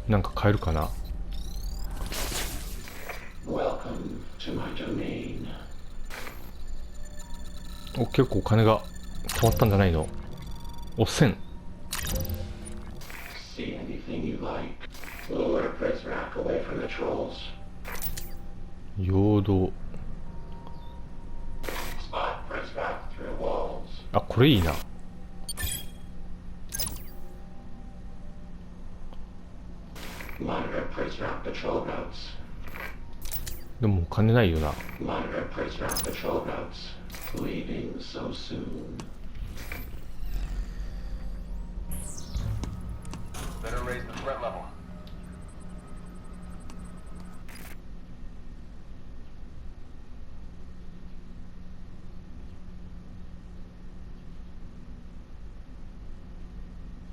なんか買えるかな。お、結構お金が溜まったんじゃないの。お、1000。陽動。あ、これいいな。でもお金ないよな。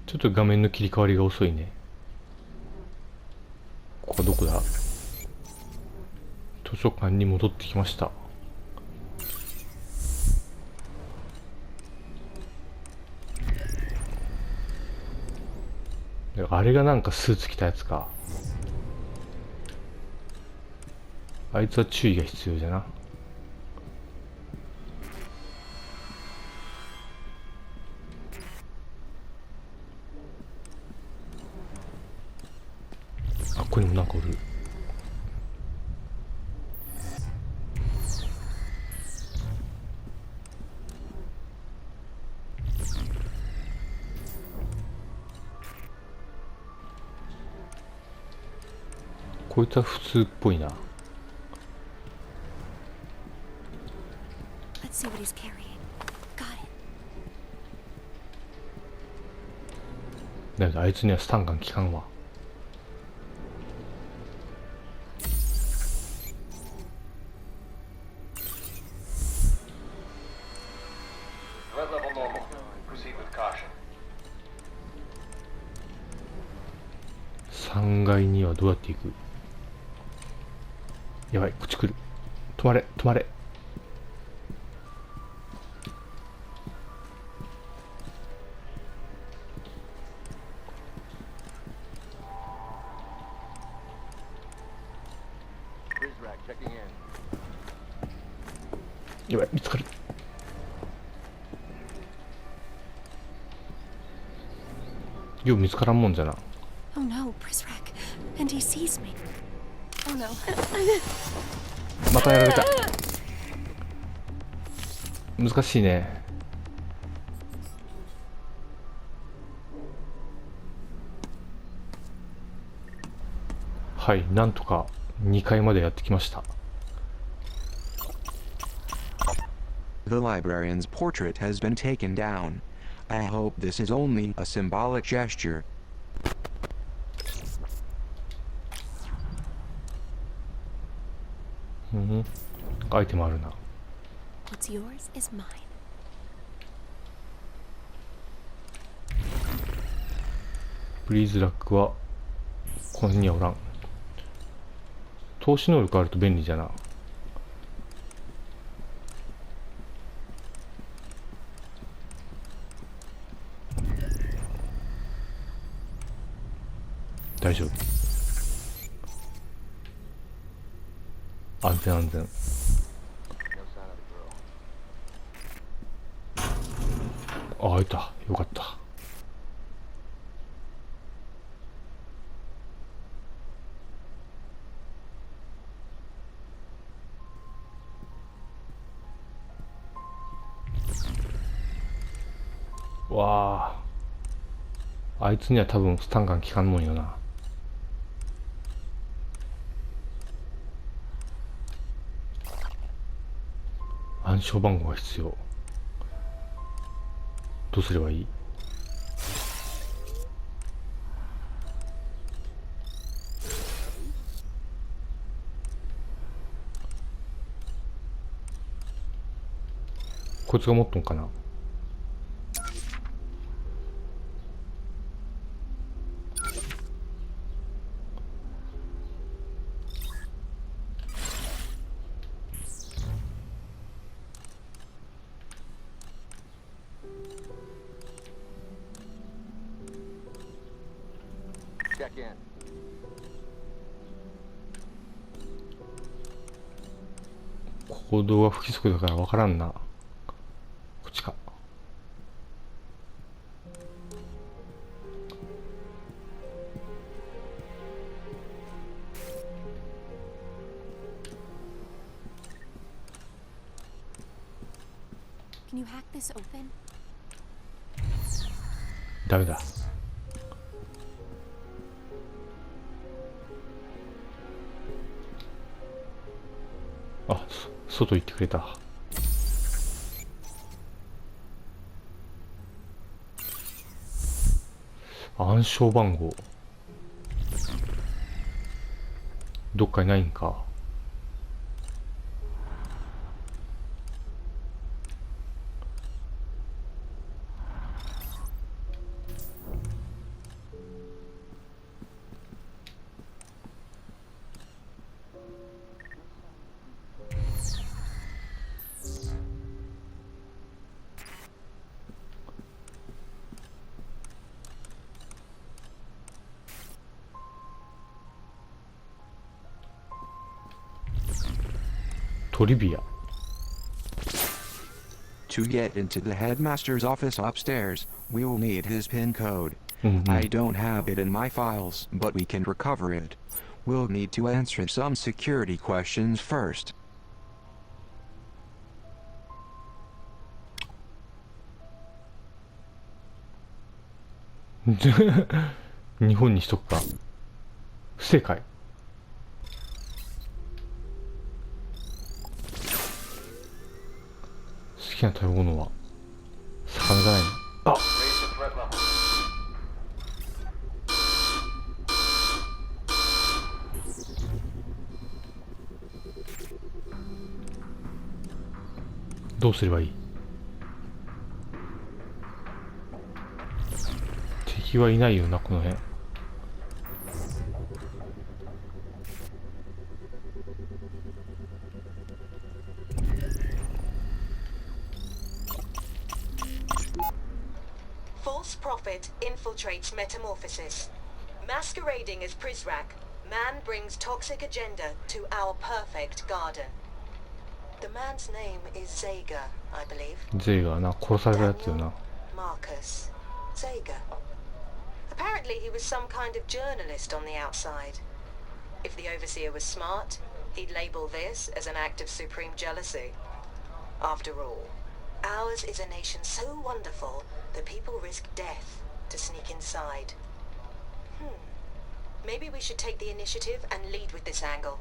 ちょっと画面の切り替わりが遅いね。ここどこだ。図書館に戻ってきました。あれがなんかスーツ着たやつか。あいつは注意が必要じゃな。あ、ここにもなんかおる。こいつは普通っぽいな。だけどあいつにはスタンガン効かんわ。3階にはどうやって行く。やばい、こっち来る。止まれ止まれ。やばい、見つかる。よう見つからんもんじゃな。Oh no, Prisrak. And he sees me. Oh no. またやられた。難しいね。はい、なんとか2階までやってきました。The librarian's portrait has been taken down. I hope this is only a symbolic gesture. うん、アイテムあるな。What's yours is mine. ブリーズラックはこの辺にはおらん。投資能力あると便利じゃな。大丈夫。安全安全。あ、開いた。よかった。わあ。あいつには多分スタンガン効かんもんよな。暗証番号が必要。どうすればいい。こいつが持っとんかな。Check in. 行動が不規則だから分からんな。こっちか。Can you hack this open? ダメだ。あ、外行ってくれた。暗証番号どっかにないんか。トリビア。 To get into the headmaster's office upstairs, we will need his PIN code. うんうん。 I don't have it in my files, but we can recover it. We'll need to answer some security questions first. 日本にしとくか。不正解。好きな食べ物は魚じゃないの。あ、どうすればいい。敵はいないよな、この辺。False prophet infiltrates metamorphosis. Masquerading as Prizrak, man brings toxic agenda to our perfect garden. The man's name is Zager, I believe. ゼイがな、殺されたやつよな。 Marcus. Zager. Apparently he was some kind of journalist on the outside. If the overseer was smart, he'd label this as an act of supreme jealousy. After all, ours is a nation so wonderful that people risk death to sneak inside. Maybe we should take the initiative and lead with this angle.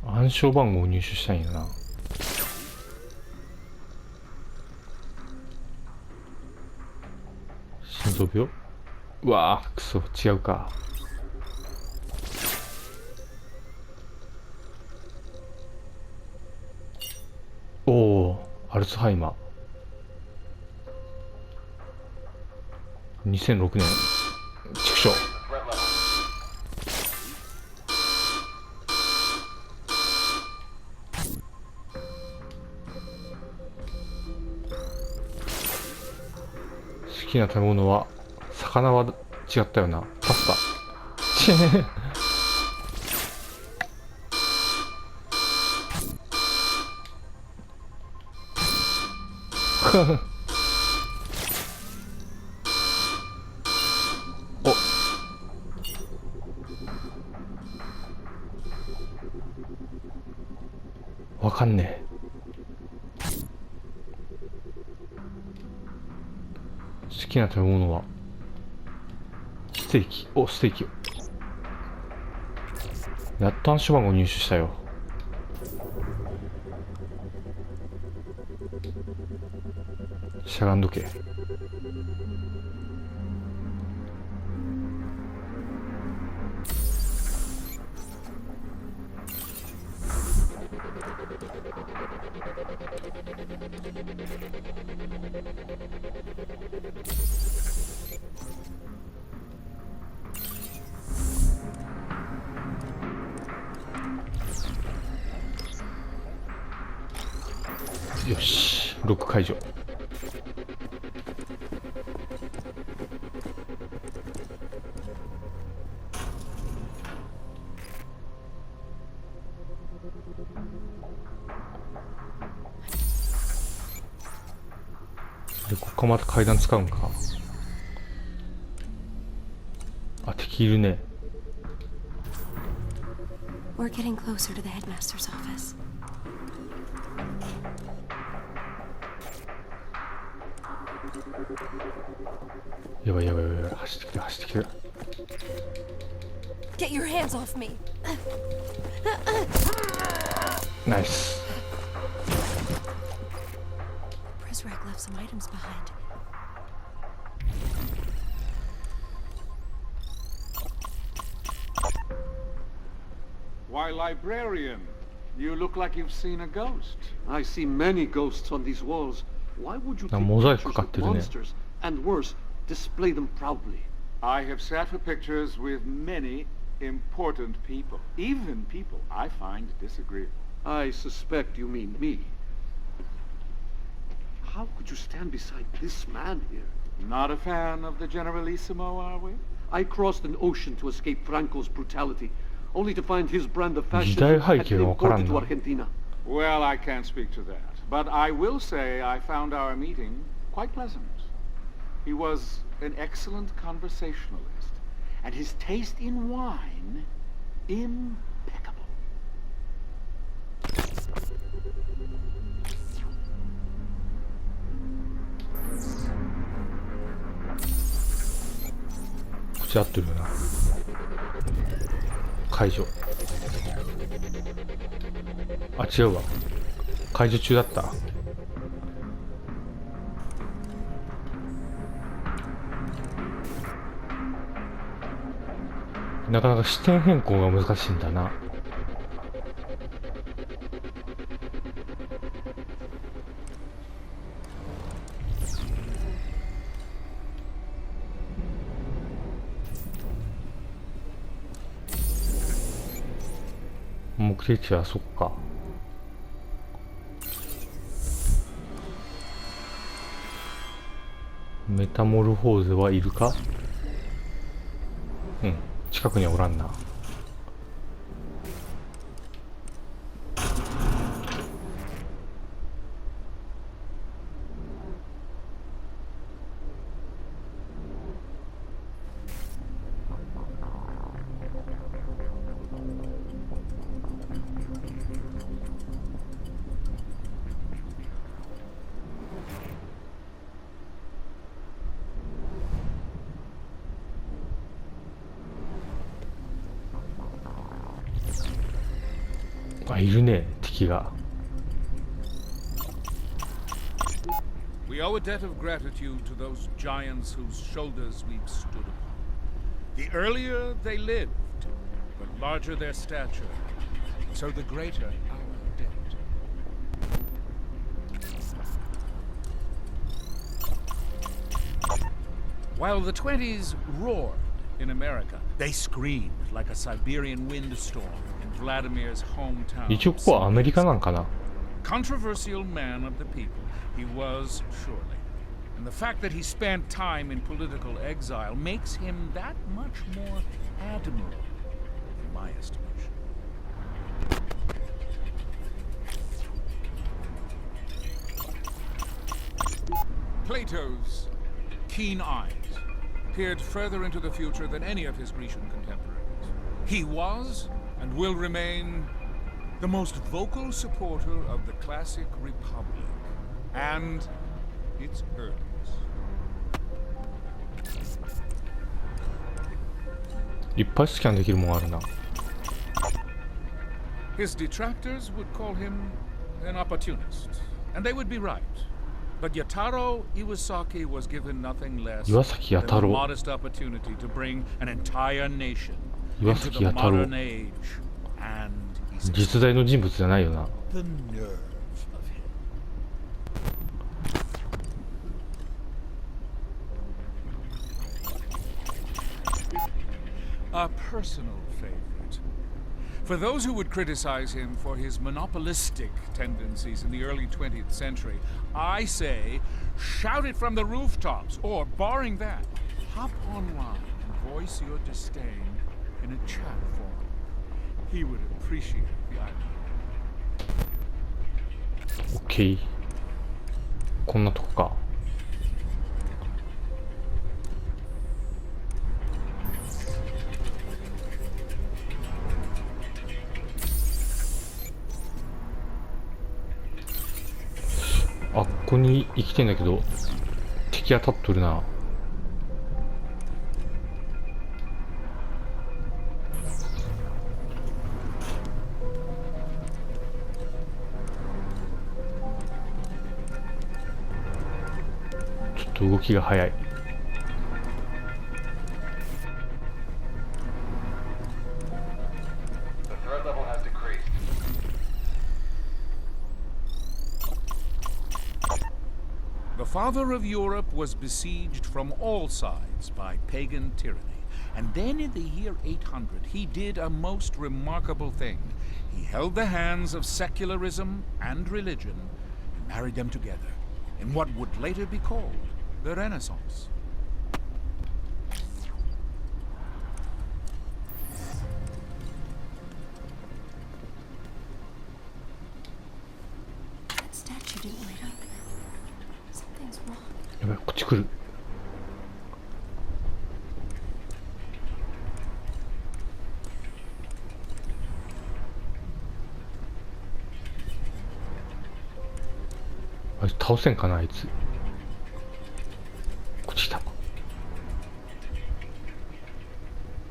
暗証番号を入手したいんやな。心臓病。うわー、くそ、違うか。おお、アルツハイマー。2006年。畜生。好きな食べ物は、魚は違ったよな。パスタ。チェー。お、わかんねえ。好きな食べ物はステーキ。お、ステーキ。やっと暗証番号入手したよ。しゃがんどけ。よし、ロック解除。でこっからまた階段使うんか。あ、敵いるね。 We're getting closer to the headmaster's office. やばいやばいやばい、走ってきてる走ってきてる。 Get your hands off me. ナイス。 Prisrak left some items behind. Why, librarian, you look like you've seen a ghost. I see many ghosts on these walls. Why would you take mozaik picturesかかっ with てるね。 monsters, and worse, display them proudly? I have sat for pictures with many important people, even people I find disagreeable. I suspect you mean me. How could you stand beside this man here? Not a fan of the Generalissimo, are we? I crossed an ocean to escape Franco's brutality, only to find his brand of fashion 時代 had 背景 been がわからん imported to な。 Argentina. Well, I can't speak to that, but I will say I found our meeting quite pleasant. He was an excellent conversationalist, and his taste in wine impeccable. こっち合ってるよな。解除。あ、違うわ。解除中だった。なかなか視点変更が難しいんだな。目的地はそこか。メタモルフォーゼはいるか？うん、近くにはおらんな。あ、いるね、敵が。We owe a debt of gratitude to those giants whose shoulders we've stood upon. The earlier they lived, the larger their stature, so the greater our debt. While the 20s roared in America, they screamed like a Siberian windstorm in Vladimir's hometown. 一応ここはアメリカなんかな。 Controversial man of the people, he was surely. And the fact that he spent time in political exile makes him that much more admirable, in my estimation. Plato's keen eyes peered further into the future than any of his Grecian contemporaries. He was, and will remain, the most vocal supporter of the classic Republic and its earls. His detractors would call him an opportunist, and they would be right. But Yataro Iwasaki was given nothing less than the modest opportunity to bring an entire nation into the modern age and 実在の人物じゃないよな。 the nerve of him. A personal favorite. For those who would criticize him for his monopolistic tendencies in the early 20th century, I say, shout it from the rooftops, or, barring that, hop online and voice your disdain in a chat forum. He would appreciate the irony. オッケー。こんなとこか。あっこに生きてんだけど敵当たっとるな。ちょっと動きが早い。The father of Europe was besieged from all sides by pagan tyranny. And then in the year 800, he did a most remarkable thing. He held the hands of secularism and religion and married them together in what would later be called the Renaissance. That statue didn't light up. Something's wrong. やばい、こっち来る。あいつ倒せんかな、あいつ。こっち来た。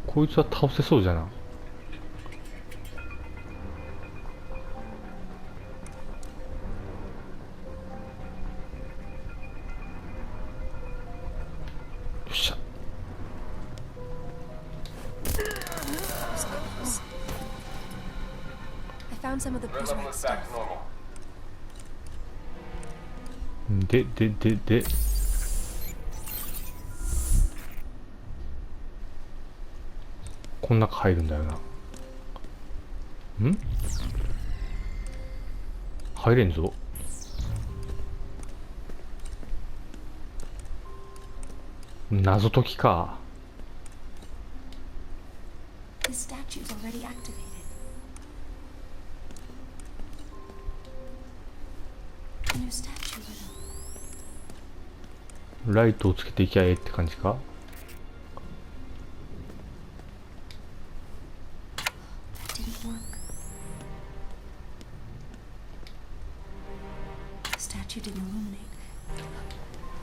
こいつは倒せそうじゃな。よっしゃ。I found some of the prisoners' stuff. でこん中入るんだよな。ん？入れんぞ。謎解きか。The statue's already activated. ライトをつけていきゃええって感じか。Statue didn't illuminate.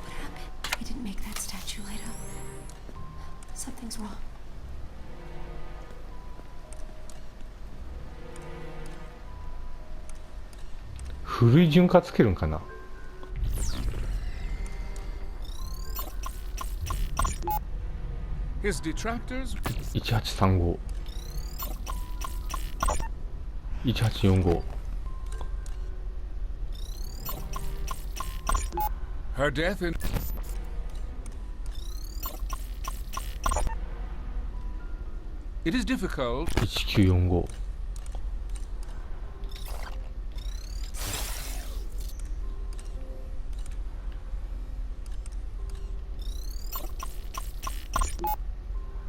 What happened? I didn't make that statue light up. Something's wrong. 古い順化つけるんかな。His detractors 1835 1845 her death in it is difficult 1945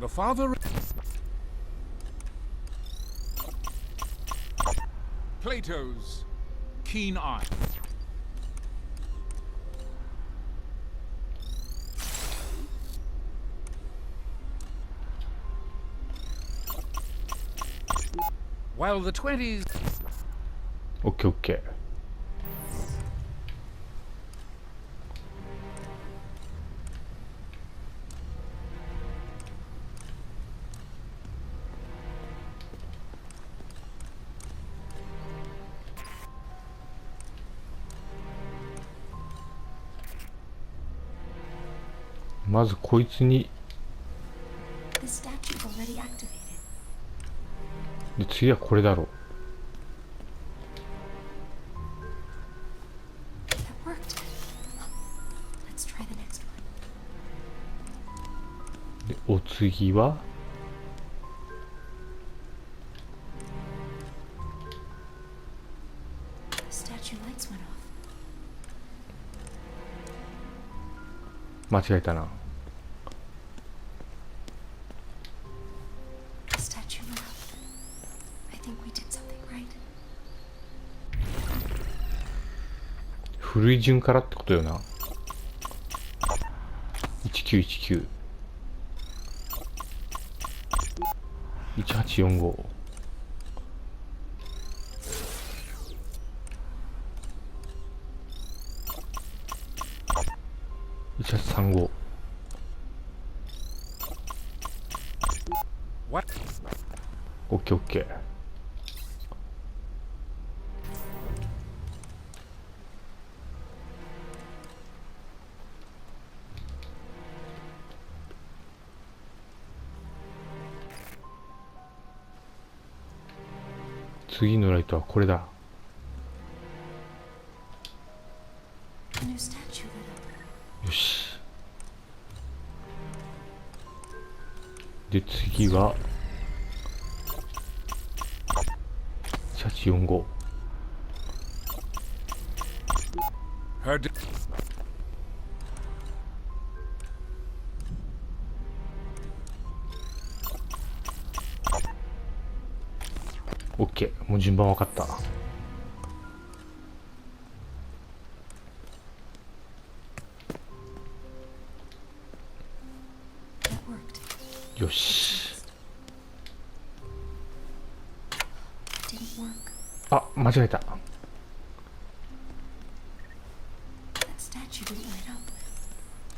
the father Plato's keen eye. While the 20s オッケーオッケー。まずこいつに The statue's already activated. で次はこれだろ That worked. Let's try the next one. う。でお次は The statue lights went off. 間違えたな。 The statue lit up. I think we did something right. 古い順からってことよな。1919 18451835 What? オッケーオッケー。次のライトはこれだ。 A new statue lit up. よし。で次は1845 Her de- オッケー、もう順番分かった。 That worked. よし。 Didn't work. あ、間違えた。 That statue didn't light up.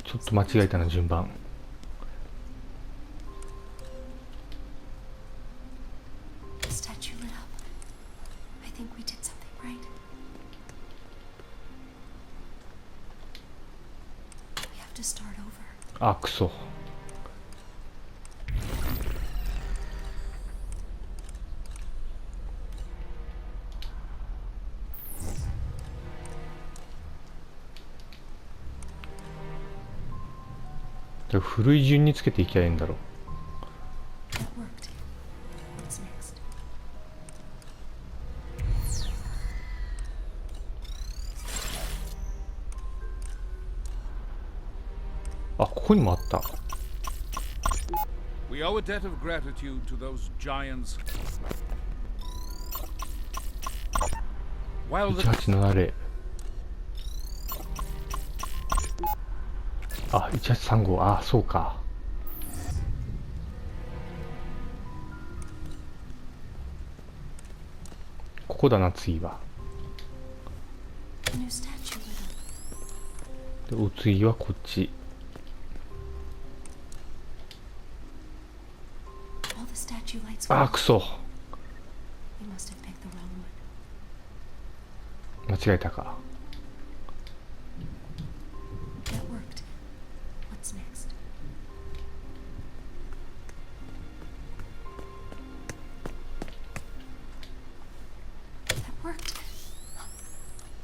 ちょっと間違えたな、順番。 The statue lit up. I think we did something right. We have to start over. あ、クソ。古い順につけていきゃいいんだろう。 That worked. What's next? あ、ここにもあった。 We owe a debt of gratitude to those giants. While the 1870。あ、1835。あ、そうか。ここだな、次は。 A new statue lit up. で、お次はこっち。 All the statue lights were あ、 off. クソ。 We must have picked the wrong one. 間違えたか。 That worked. What's next? That worked.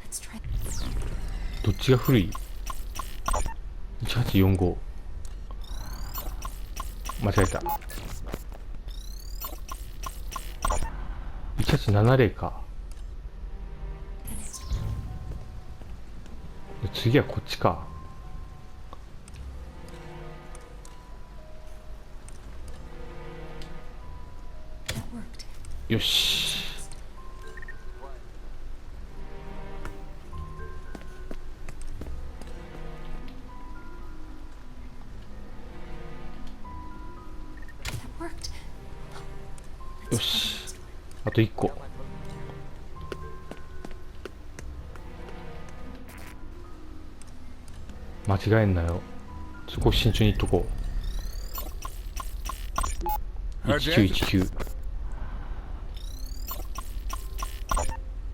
Let's try. どっちが古い？ 1845。間違えた。1870か。 The next. で次はこっちか。 That worked. よし。 That worked. よ Let's try し the next one. あと1個。間違えんなよ。そこ慎重にいっとこう。 her debt 1919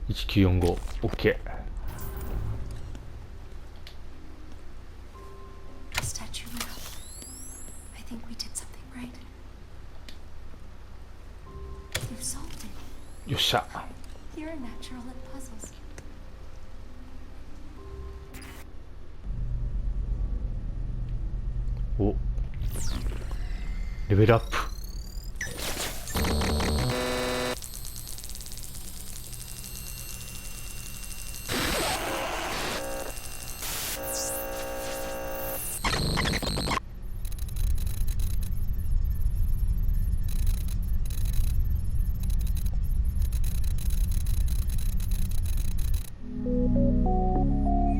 1945 OK。 The statue lit up. I think we did something right. You've solved it. よっしゃ。 You're a natural at puzzles. お、レベルアップ。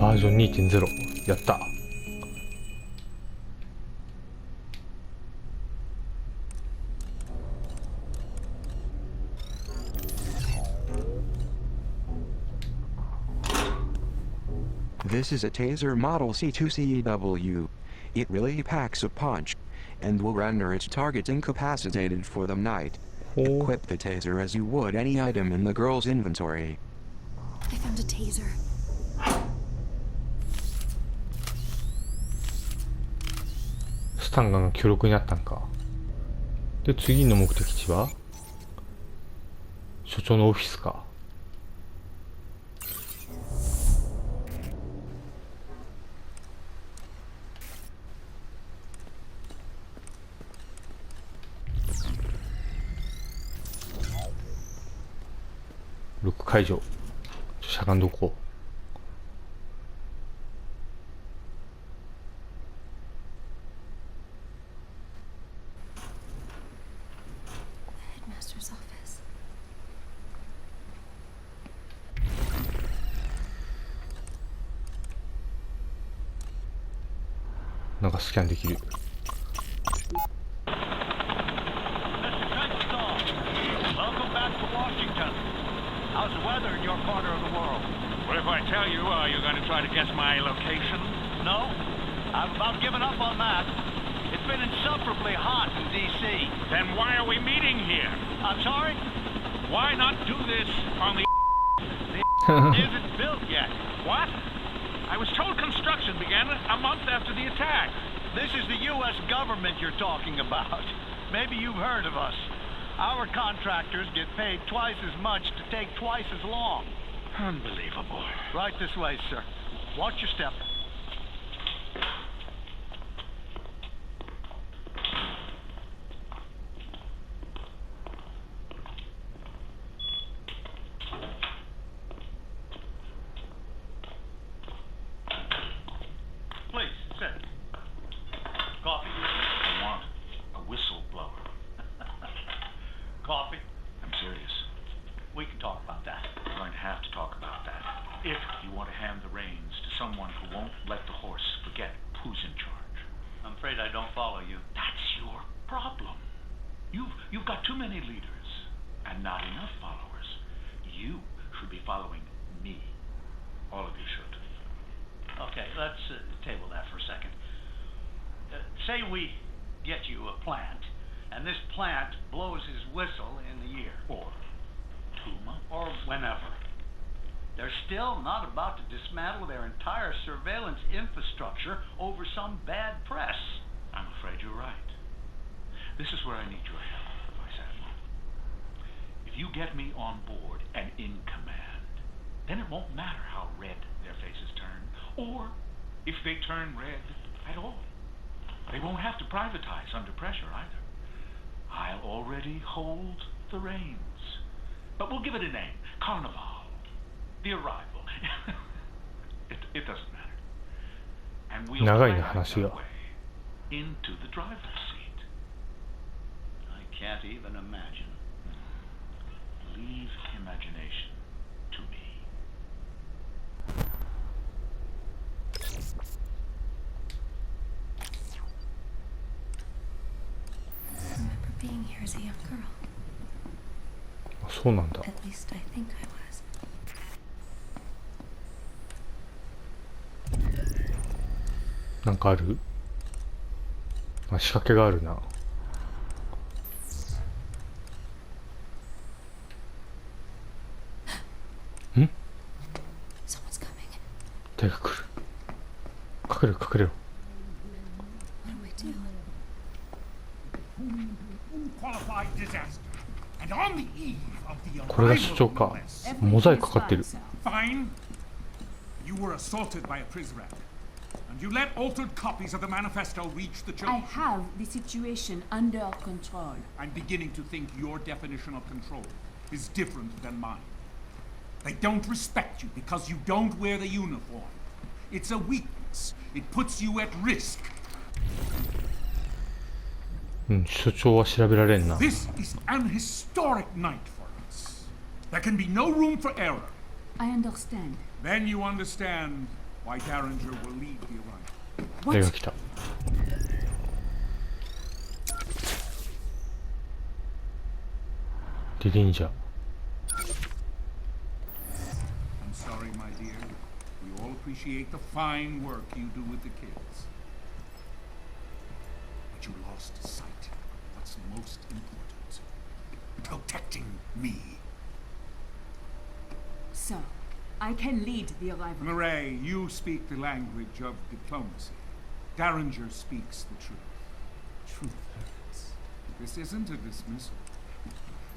バージョン 2.0 やった。This is a Taser Model C2CEW. It really packs a punch, and will render its targets incapacitated for the night. Equip the taser as you would any item in the girl's inventory. I found a taser. スタンガンが強力になったんか。で、次の目的地は所長のオフィスか。ロック解除。しゃがんどこう。Headmaster's office. なんかスキャンできる。How's the weather in your corner of the world? What if I tell you, you're going to try to guess my location? No? I've about given up on that. It's been insufferably hot in D.C. Then why are we meeting here? I'm sorry? Why not do this on the Isn't built yet. What? I was told construction began a month after the attack. This is the U.S. government you're talking about. Maybe you've heard of us. Our contractors get paid twice as much to take twice as long. Unbelievable. Right this way, sir. Watch your step. Please, sit. Coffee. I want a whistleblower. Coffee? I'm serious. We can talk about that. We're going to have to talk about that. If you want to hand the reins to someone who won't let the horse forget who's in charge. I'm afraid I don't follow you. That's your problem. You've got too many leaders and not enough followers. You should be following me. All of you should. Okay, let's table that for a second. Say we get you a plant, and this plant blows his whistle in the year. Or 2 months. Or whenever. They're still not about to dismantle their entire surveillance infrastructure over some bad press. I'm afraid you're right. This is where I need your help, Vice Admiral. If you get me on board and in command, then it won't matter how red their faces turn, or if they turn red at all. They won't have to privatize under pressure either. I'll already hold the reins. But we'll give it a name. Carnival. The Arrival. it doesn't matter. And we'll長いな、drag話が。our way into the driver's seat. I can't even imagine. Leave imagination to me. I remember being here as a young girl. あ、そうなんだ。 At least I think I was. なんかある？あ、仕掛けがあるな。ん？ Someone's coming. 誰が来る？隠れろ隠れろ。 What do I do? Unqualified disaster. And on the eve of the これが主張 arrival か of US. モザイクかかってる。 Fine. You were assaulted by a prisoner. And you let altered copies of the manifesto reach the I church. have the situation under control. I'm beginning to think your definition of control is different than mine. They don't respect you because you don't wear the uniform. It's a weakness. It puts you at risk. うん、所長は調べられんな。 This is an historic night for us. There can be no room for error. I understand. Then you understand why Derringer will lead the arrival. 誰が来た。デリンジャー。I'm sorry, my dear. We all appreciate the fine work you do with the kids. But you lost sight of what's most important. Protecting me. So, I can lead the arrival. Murray, you speak the language of diplomacy. Derringer speaks the truth. Truth hurts. This isn't a dismissal.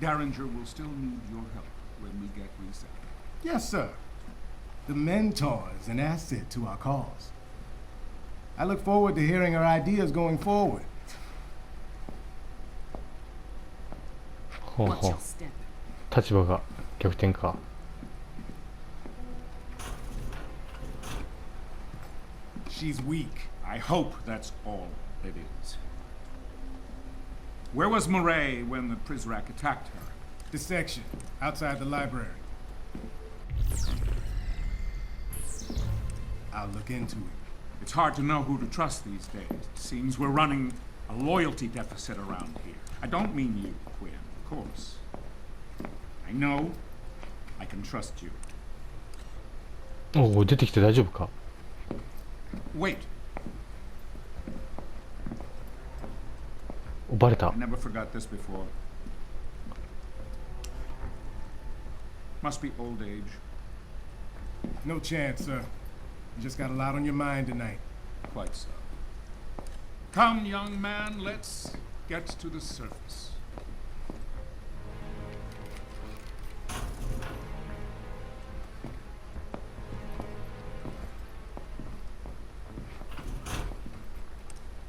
Derringer will still need your help when we get resettled. Yes, sir. The mentor is an asset to our cause. I look forward to hearing her ideas going forward. ほう Watch ほ your う。 step. 立場が逆転か。She's weak. I hope that's all it is. Where was Murray when the Prizrak attacked her? The section, outside the library. I'll look into it. It's hard to know who to trust these days. It seems we're running a loyalty deficit around here. I don't mean you, Quinn, of course. I know I can trust you. おお、出てきて大丈夫か。 Wait, お、バレた I。never forgot this before. Must be old age. No chance, sir. You just got a lot on your mind tonight. Quite so. Come, young man, let's get to the surface.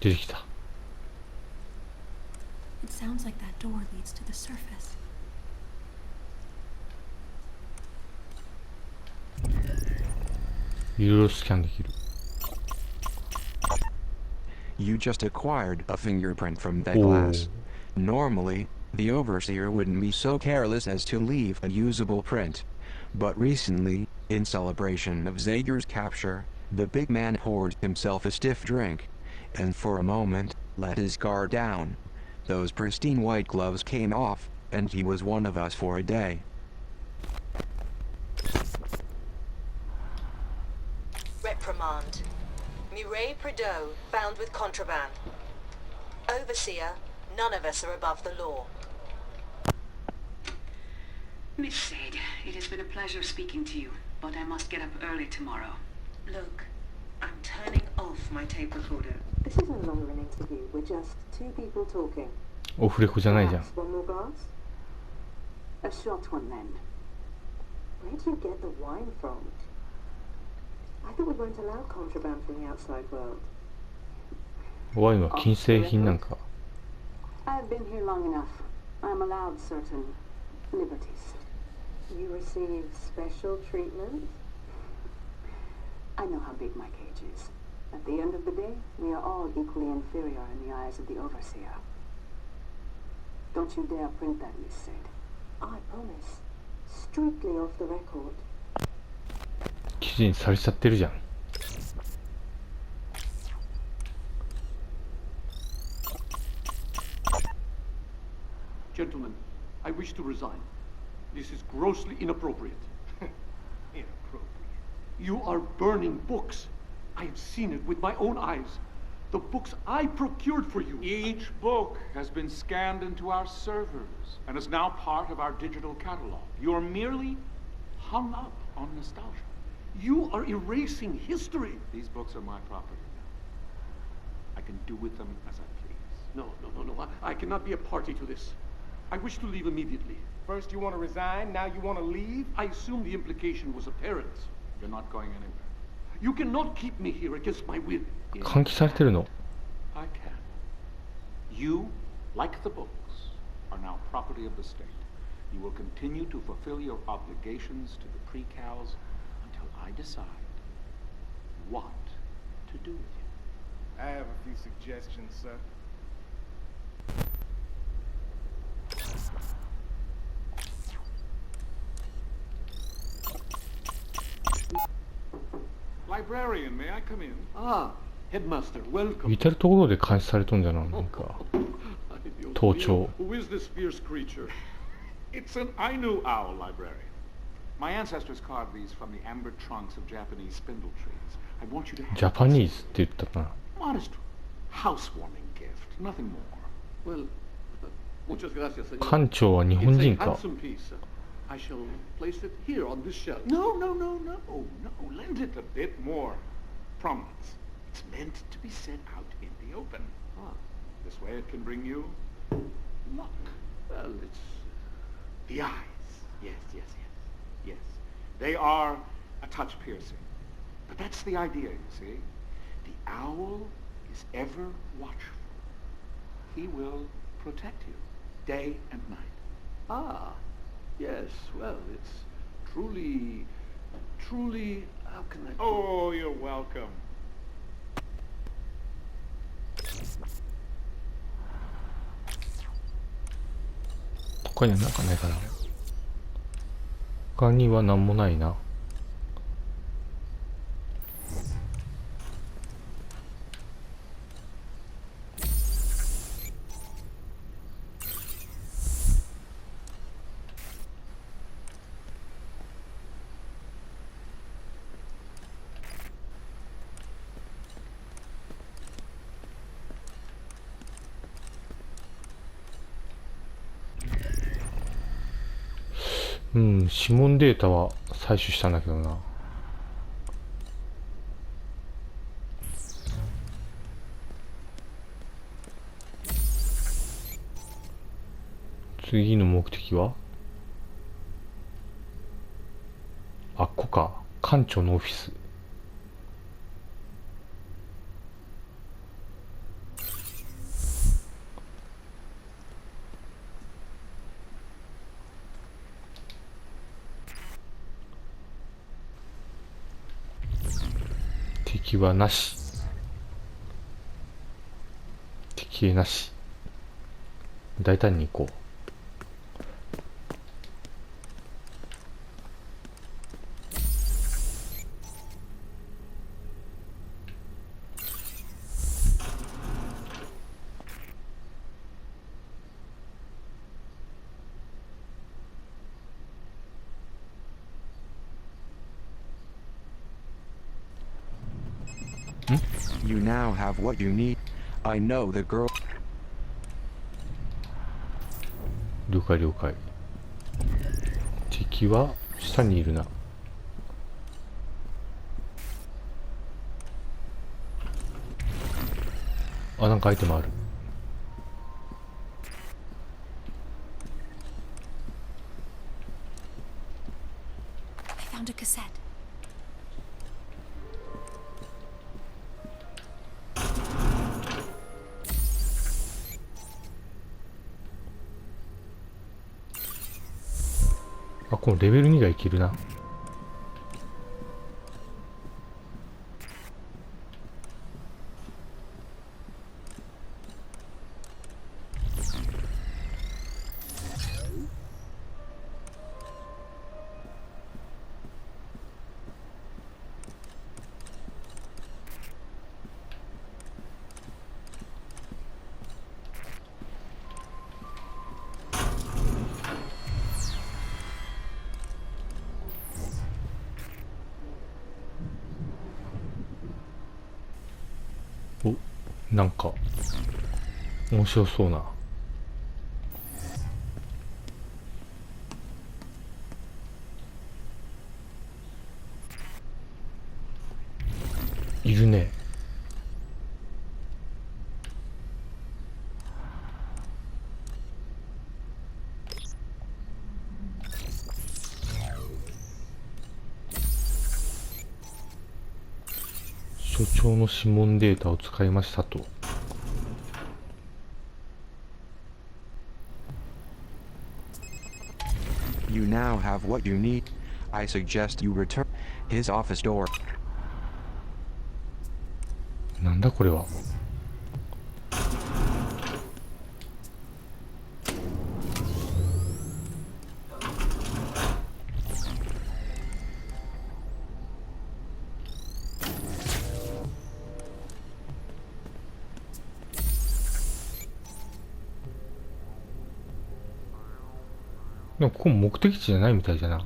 It sounds like that door leads to the surface. You just acquired a fingerprint from that Oh. glass. Normally, the overseer wouldn't be so careless as to leave a usable print. But recently, in celebration of Zager's capture, the big man poured himself a stiff drink, and for a moment, let his guard down. Those pristine white gloves came off, and he was one of us for a day. Reprimand. Murray Prideaux found with contraband. Overseer, none of us are above the law. Miss Sade, it has been a pleasure speaking to you, but I must get up early tomorrow. Look, I'm turning off my tape recorder. This is no longer an interview. We're just two people talking. オフレコじゃないじゃん。 Perhaps one more glass? A short one then. Where do you get the wine from? I thought we weren't allowed contraband from the outside world. ワインは禁制品なんか。 I've been here long enough. I'm allowed certain liberties. You receive special treatment? I know how big my cage is. At the end of the day, we are all equally inferior in the eyes of the overseer. Don't you dare print that, Miss Sade. I promise. Strictly off the record. 記事にされちゃってるじゃん。 Gentlemen, I wish to resign. This is grossly inappropriate. Inappropriate. You are burning books. I have seen it with my own eyes. The books I procured for you. Each book has been scanned into our servers and is now part of our digital catalog. You're merely hung up on nostalgia. You are erasing history. These books are my property now. I can do with them as I please. No. I cannot be a party to this. I wish to leave immediately. First you want to resign, now you want to leave? I assume the implication was apparent. You're not going anywhere. You cannot keep me here against my will. 換気されてるの。 I can. You, like the books, are now property of the state. You will continue to fulfill your obligations to the pre-cals until I decide what to do with you. I have a few suggestions, sir. Librarian, may I come in? Ah, headmaster, welcome. 至る所で監視されとんじゃな、なんか。盗聴。Who is this fierce creature? It's an Ainu owl, librarian. My ancestors carved these from the amber trunks of Japanese spindle trees. I want you to have ジャパニーズって言ったかな。 modest housewarming gift, nothing more. Well, muchas gracias, señor. 館長は日本 It's a 人か。 handsome piece. I shall place it here on this shelf. No. Lend it a bit more prominence. It's meant to be set out in the open. This way it can bring you luck. Well, it's... The eyes. Yes. They are a touch piercing. But that's the idea, you see. The owl is ever watchful. He will protect you, day and night. Ah, yes, well, it's truly... how can I... Oh, you're welcome. 他にはなんかないかな。他には何もないな。指紋データは採取したんだけどな。次の目的はあっこか。館長のオフィス。敵はなし。敵なし。大胆に行こう。You now have what you need. I know the girl. 了解了解。敵は下にいるな。あ、なんかアイテムある。I found a cassette.あ、このレベル2がいけるな。お、なんか面白そうな。いるね。所長の指紋データを使いましたと。You now have what you need. I suggest you return his office door. なんだこれは。でもここ目的地じゃないみたいじゃな。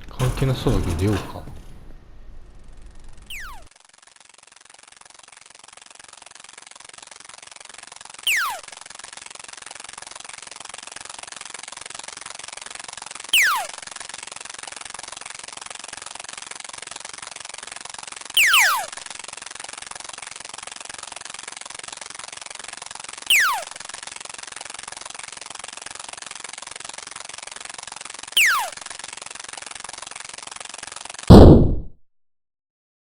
関係なそうだけど出ようか。